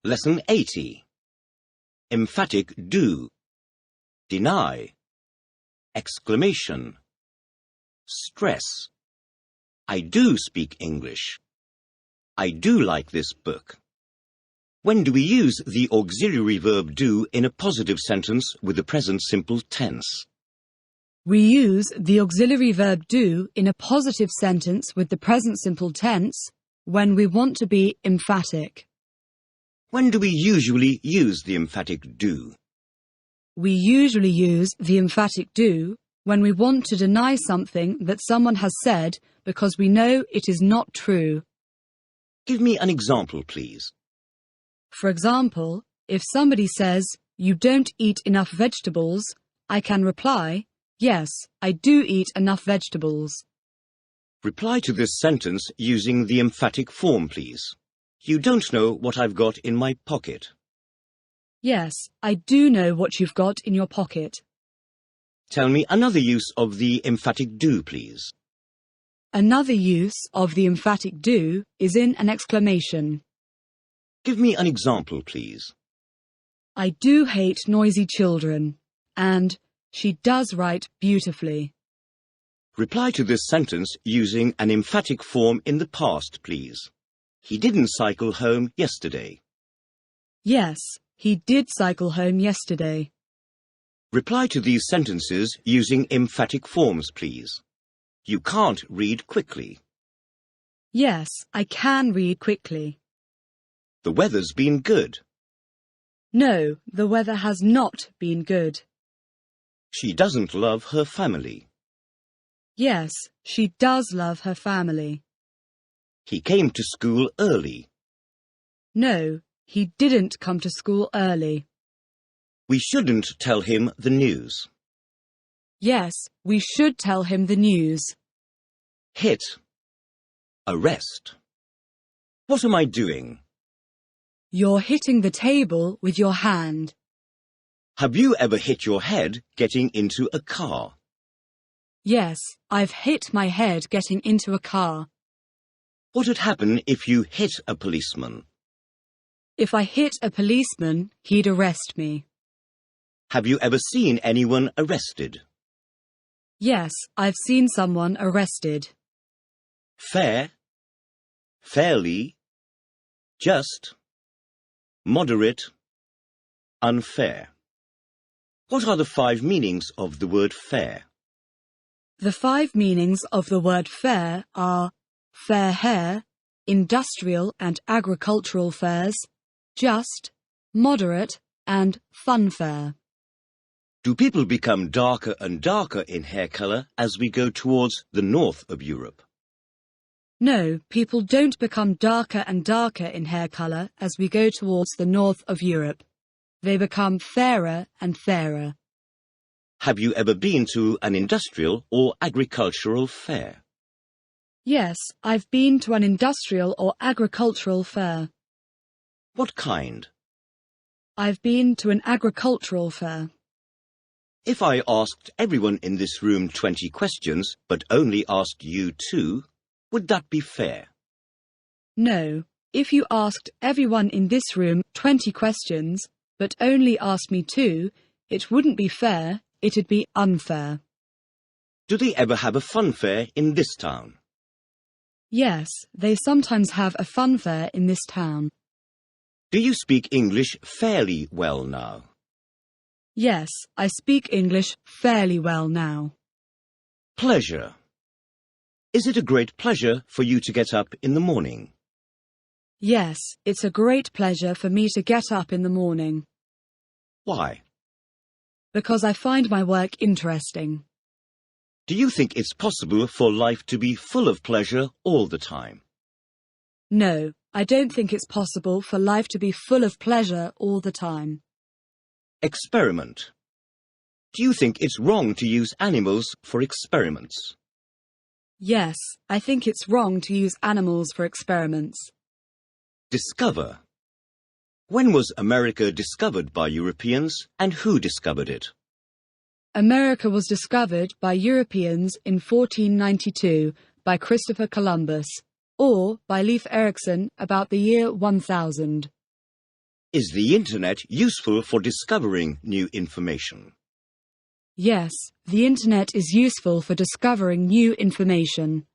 Lesson 80. Emphatic do. Deny. Exclamation. Stress. I do speak English. I do like this book. When do we use the auxiliary verb do in a positive sentence with the present simple tense? We use the auxiliary verb do in a positive sentence with the present simple tense when we want to be emphatic. When do we usually use the emphatic do? We usually use the emphatic do when we want to deny something that someone has said because we know it is not true. Give me an example, please. For example, if somebody says, "You don't eat enough vegetables," I can reply, "Yes, I do eat enough vegetables." Reply to this sentence using the emphatic form, please. You don't know what I've got in my pocket. Yes, I do know what you've got in your pocket. Tell me another use of the emphatic do, please. Another use of the emphatic do is in an exclamation. Give me an example, please. I do hate noisy children, and she does write beautifully. Reply to this sentence using an emphatic form in the past, please. He didn't cycle home yesterday. Yes, he did cycle home yesterday. Reply to these sentences using emphatic forms, please. You can't read quickly. Yes, I can read quickly. The weather's been good. No, the weather has not been good. She doesn't love her family. Yes, she does love her family. He came to school early. No, he didn't come to school early. We shouldn't tell him the news. Yes, we should tell him the news. Hit. Arrest. What am I doing? You're hitting the table with your hand. Have you ever hit your head getting into a car? Yes, I've hit my head getting into a car. What would happen if you hit a policeman? If I hit a policeman, he'd arrest me. Have you ever seen anyone arrested? Yes, I've seen someone arrested. Fair. Fairly. Just. Moderate. Unfair. What are the 5 meanings of the word fair? The 5 meanings of the word fair are fair hair, industrial and agricultural fairs, just, moderate, and funfair. Do people become darker and darker in hair colour as we go towards the north of Europe? No, people don't become darker and darker in hair colour as we go towards the north of Europe. They become fairer and fairer. Have you ever been to an industrial or agricultural fair? Yes, I've been to an industrial or agricultural fair. What kind? I've been to an agricultural fair. If I asked everyone in this room 20 questions, but only asked you 2, would that be fair? No, if you asked everyone in this room 20 questions, but only asked me 2, it wouldn't be fair, it'd be unfair. Do they ever have a fun fair in this town? Yes, they sometimes have a fun fair in this town. Do you speak English fairly well now? Yes, I speak English fairly well now. Pleasure. Is it a great pleasure for you to get up in the morning? Yes, it's a great pleasure for me to get up in the morning. Why? Because I find my work interesting. Do you think it's possible for life to be full of pleasure all the time? No, I don't think it's possible for life to be full of pleasure all the time. Experiment. Do you think it's wrong to use animals for experiments? Yes, I think it's wrong to use animals for experiments. Discover. When was America discovered by Europeans and who discovered it? America was discovered by Europeans in 1492 by Christopher Columbus, or by Leif Erikson about the year 1000. Is the Internet useful for discovering new information? Yes, the Internet is useful for discovering new information.